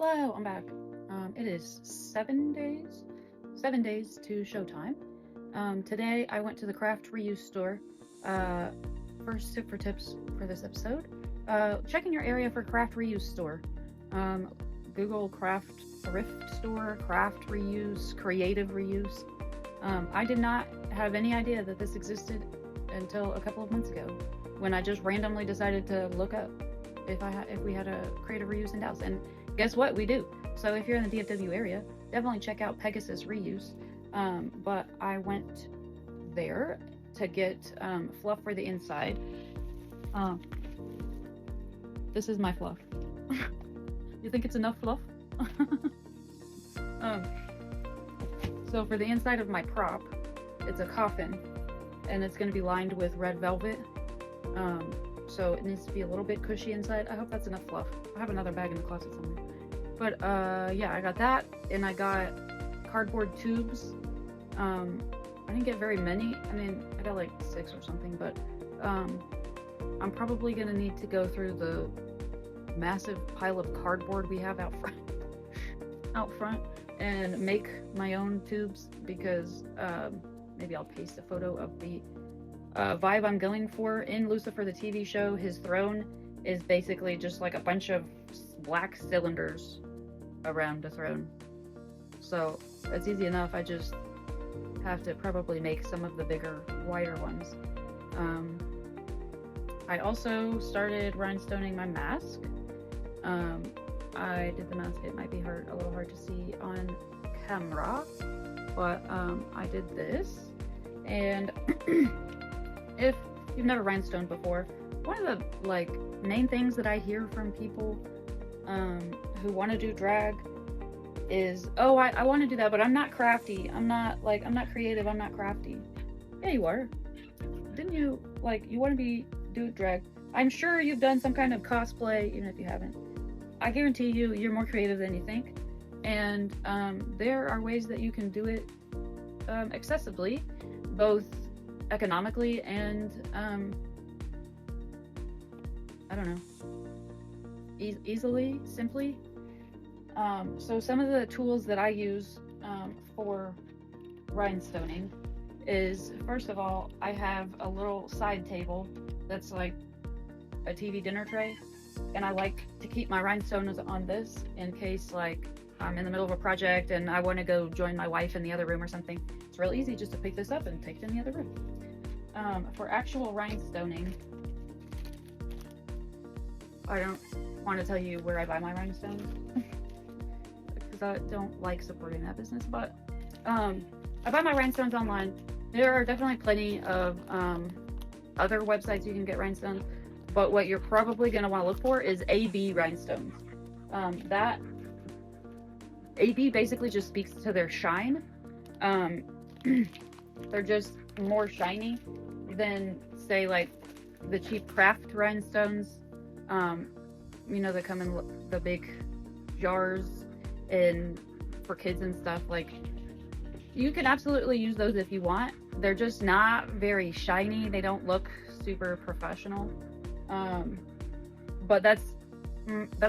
Hello, I'm back. It is 7 days to showtime. Today I went to the craft reuse store. First tip for tips for this episode. Check in your area for craft reuse store. Google craft thrift store, craft reuse, creative reuse. I did not have any idea that this existed until a couple of months ago when I just randomly decided to look up if we had a creative reuse in Dallas, and guess what, we do. So if you're in the DFW area, definitely check out Pegasus Reuse. But I went there to get fluff for the inside. This is my fluff. You think it's enough fluff? So for the inside of my prop, it's a coffin, and it's going to be lined with red velvet. So it needs to be a little bit cushy inside. I hope that's enough fluff. I have another bag in the closet somewhere. But yeah, I got that, and I got cardboard tubes. I didn't get very many. I mean, I got like 6 or something, but I'm probably gonna need to go through the massive pile of cardboard we have out front and make my own tubes, because maybe I'll paste a photo of the vibe I'm going for. In Lucifer the TV show, his throne is basically just like a bunch of black cylinders around the throne. So that's easy enough. I just have to probably make some of the bigger, wider ones. I also started rhinestoning my mask. I did the mask. It might be a little hard to see on camera, but I did this. And if you've never rhinestoned before, one of the main things that I hear from people who want to do drag is, oh, I want to do that, but I'm not crafty. I'm not creative. I'm not crafty. Yeah, you are. Didn't you you want to do drag? I'm sure you've done some kind of cosplay, even if you haven't. I guarantee you're more creative than you think. And there are ways that you can do it accessibly, both economically and I don't know, easily, simply. So some of the tools that I use for rhinestoning is, first of all, I have a little side table that's like a TV dinner tray, and I like to keep my rhinestones on this in case I'm in the middle of a project and I want to go join my wife in the other room or something. It's real easy just to pick this up and take it in the other room. For actual rhinestoning, I don't want to tell you where I buy my rhinestones because I don't like supporting that business, but I buy my rhinestones online. There are definitely plenty of other websites you can get rhinestones, but what you're probably going to want to look for is AB rhinestones. That AB basically just speaks to their shine. They're just more shiny than, say, the cheap craft rhinestones, that come in the big jars and for kids and stuff. You can absolutely use those if you want. They're just not very shiny. They don't look super professional. But that's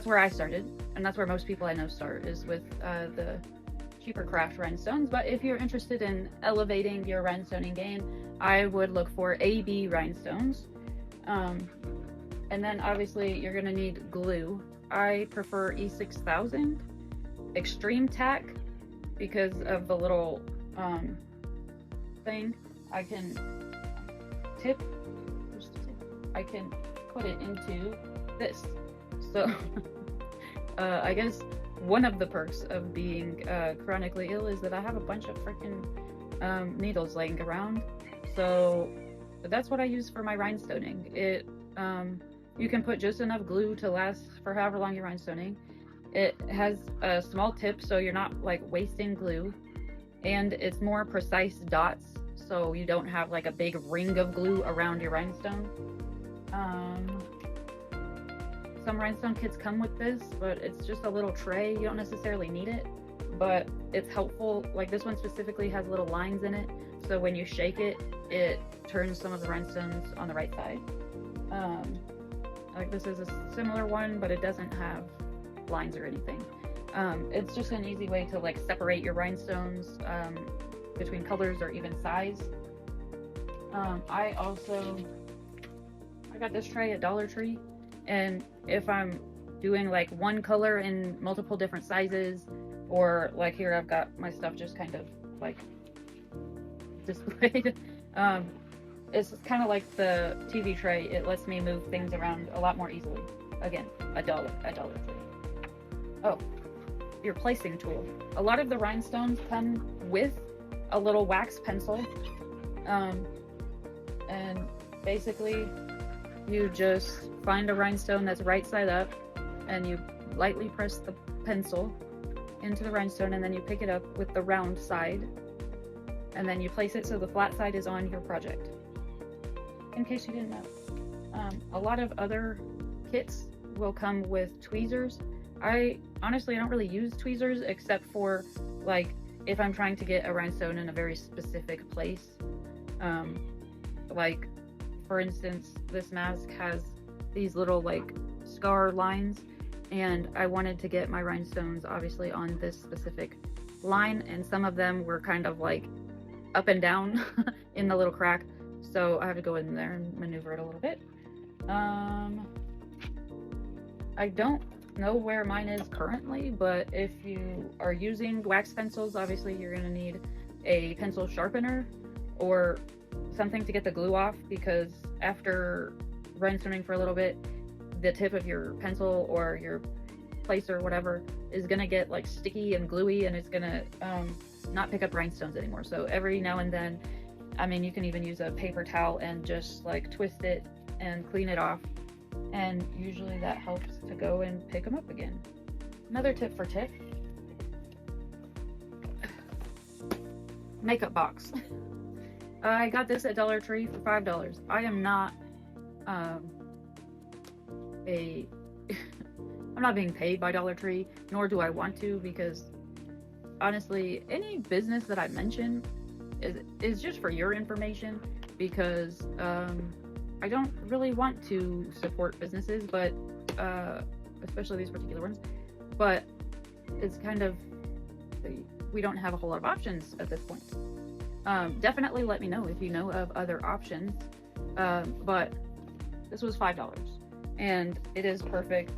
where I started, and that's where most people I know start, is with the cheaper craft rhinestones. But if you're interested in elevating your rhinestoning game, I would look for AB rhinestones. And then obviously you're gonna need glue. I prefer E6000 Extreme Tack because of the little thing. I can put it into this. So I guess one of the perks of being chronically ill is that I have a bunch of freaking needles laying around. So that's what I use for my rhinestoning. You can put just enough glue to last for however long you're rhinestoning. It has a small tip, so you're not wasting glue, and it's more precise dots, so you don't have a big ring of glue around your rhinestone. Some rhinestone kits come with this, but it's just a little tray. You don't necessarily need it, but it's helpful. This one specifically has little lines in it, so when you shake it, it turns some of the rhinestones on the right side. This is a similar one, but it doesn't have lines or anything. It's just an easy way to like separate your rhinestones between colors or even size. I got this tray at Dollar Tree, and if I'm doing like one color in multiple different sizes, or like here I've got my stuff just kind of like displayed. It's kind of like the TV tray. It lets me move things around a lot more easily. Again, a dollar Tree. Oh, your placing tool. A lot of the rhinestones come with a little wax pencil, and basically you just find a rhinestone that's right side up, and you lightly press the pencil into the rhinestone, and then you pick it up with the round side, and then you place it so the flat side is on your project, in case you didn't know. A lot of other kits will come with tweezers. I don't really use tweezers except for like if I'm trying to get a rhinestone in a very specific place. Like for instance, this mask has these little like scar lines, and I wanted to get my rhinestones obviously on this specific line, and some of them were kind of like up and down in the little crack, so I have to go in there and maneuver it a little bit. I don't know where mine is currently, but if you are using wax pencils, obviously you're going to need a pencil sharpener or something to get the glue off, because after rhinestoning for a little bit, the tip of your pencil or your placer or whatever is going to get like sticky and gluey, and it's going to not pick up rhinestones anymore. So every now and then, I mean, you can even use a paper towel and just like twist it and clean it off, and usually that helps to go and pick them up again. Another tip for Tiff: makeup box. I got this at Dollar Tree for $5. I am not I'm not being paid by Dollar Tree, nor do I want to, because honestly, any business that I mention is just for your information, because I don't really want to support businesses, but especially these particular ones, but it's kind of, we don't have a whole lot of options at this point. Definitely let me know if you know of other options, but this was $5 and it is perfect,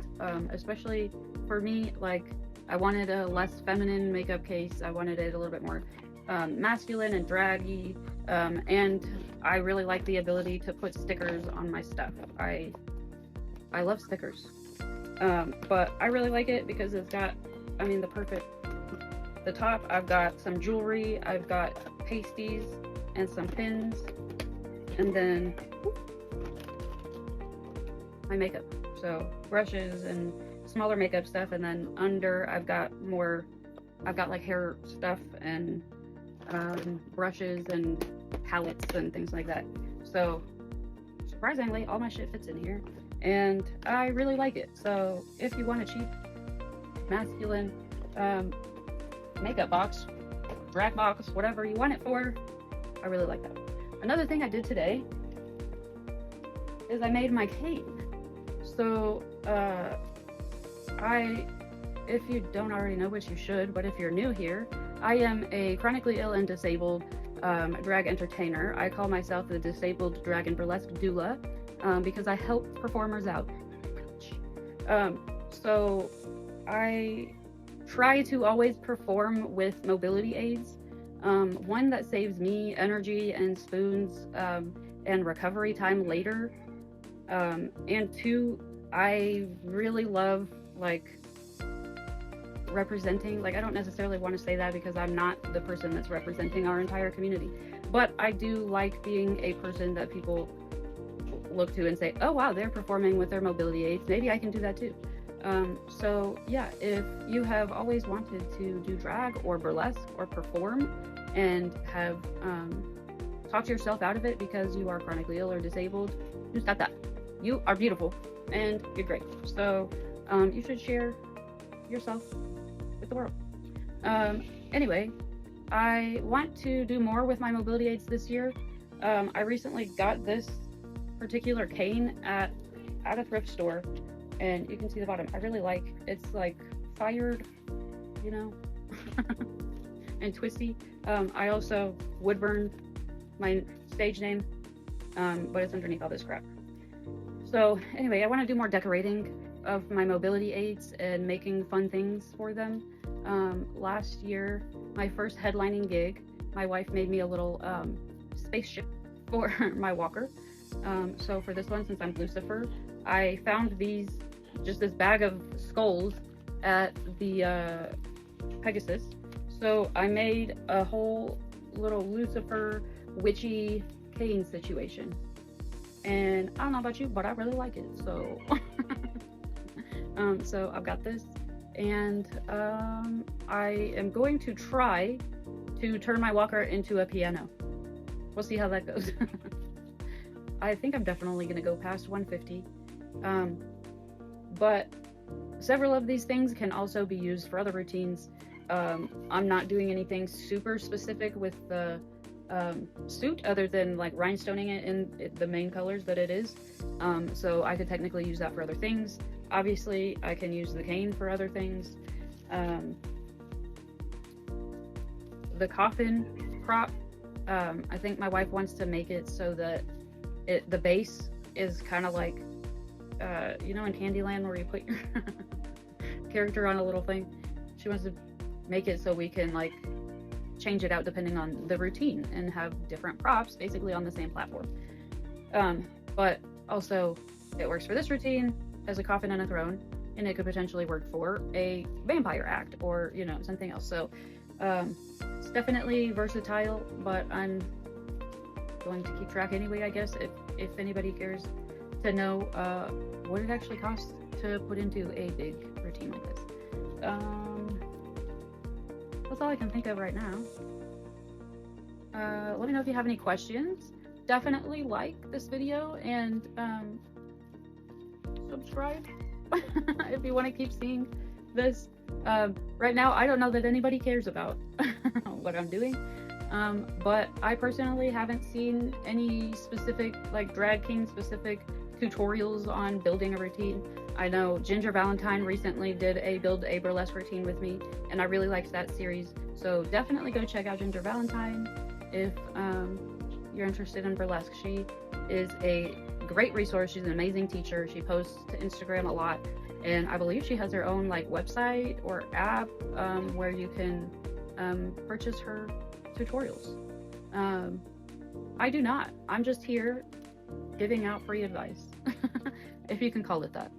especially for me. Like, I wanted a less feminine makeup case. I wanted it a little bit more masculine and draggy, and I really like the ability to put stickers on my stuff. I love stickers, but I really like it because it's got, I mean, the top, I've got some jewelry, I've got pasties and some pins, and then my makeup, so brushes and smaller makeup stuff, and then under I've got like hair stuff and brushes and palettes and things like that. So surprisingly, all my shit fits in here, and I really like it. So if you want a cheap masculine makeup box, drag box, whatever you want it for, I really like that. Another thing I did today is I made my cane. So if you don't already know, which you should, but if you're new here, I am a chronically ill and disabled drag entertainer. I call myself the Disabled Drag and Burlesque Doula, because I help performers out. So I try to always perform with mobility aids. One, that saves me energy and spoons and recovery time later. And two, I really love like representing, like, I don't necessarily want to say that because I'm not the person that's representing our entire community, but I do like being a person that people look to and say, oh wow, they're performing with their mobility aids, maybe I can do that too. So yeah, if you have always wanted to do drag or burlesque or perform and have talked yourself out of it because you are chronically ill or disabled, you stop that. You are beautiful and you're great. So you should share yourself with the world. Anyway, I want to do more with my mobility aids this year. I recently got this particular cane at a thrift store, and you can see the bottom. I really like, it's like fired you know, and twisty. I also woodburn, my stage name, but it's underneath all this crap. So anyway, I want to do more decorating of my mobility aids and making fun things for them. Last year, my first headlining gig, my wife made me a little spaceship for my walker. So for this one, since I'm Lucifer, I found just this bag of skulls at the Pegasus. So I made a whole little Lucifer witchy cane situation. And I don't know about you, but I really like it. So, so I've got this, and I am going to try to turn my walker into a piano. We'll see how that goes. I think I'm definitely going to go past 150. But several of these things can also be used for other routines. I'm not doing anything super specific with the suit other than like rhinestoning it in the main colors that it is. So I could technically use that for other things. Obviously, I can use the cane for other things. The coffin prop, I think my wife wants to make it so that the base is kind of like, you know, in Candyland where you put your character on a little thing. She wants to make it so we can like change it out depending on the routine and have different props basically on the same platform. But also it works for this routine as a coffin and a throne, and it could potentially work for a vampire act or, you know, something else. So it's definitely versatile, but I'm going to keep track anyway, I guess, if anybody cares to know what it actually costs to put into a big routine like this. That's all I can think of right now. Let me know if you have any questions. Definitely like this video and subscribe if you want to keep seeing this. Right now, I don't know that anybody cares about what I'm doing, but I personally haven't seen any specific, like drag king specific tutorials on building a routine. I know Ginger Valentine recently did a build a burlesque routine with me, and I really liked that series. So definitely go check out Ginger Valentine if you're interested in burlesque. She is a great resource. She's an amazing teacher. She posts to Instagram a lot, and I believe she has her own like website or app where you can purchase her tutorials. I do not. I'm just here giving out free advice, if you can call it that.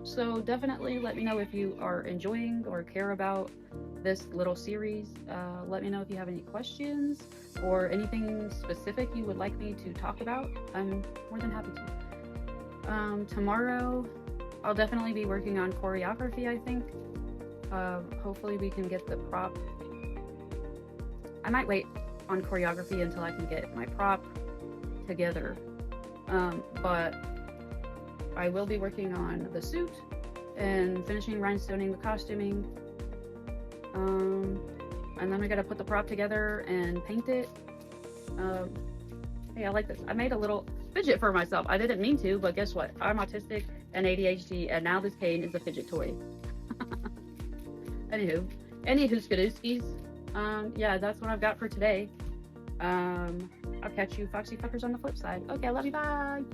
So definitely let me know if you are enjoying or care about this little series. Let me know if you have any questions or anything specific you would like me to talk about. I'm more than happy to. Tomorrow I'll definitely be working on choreography, I think. Hopefully we can get the prop. I might wait on choreography until I can get my prop together. But I will be working on the suit and finishing rhinestoning the costuming. And then I gotta put the prop together and paint it. Hey, I like this. I made a little fidget for myself. I didn't mean to, but guess what? I'm autistic and ADHD, and now this cane is a fidget toy. Anywho skadooskies. Yeah, that's what I've got for today. I'll catch you foxy fuckers on the flip side. Okay, I love you, bye!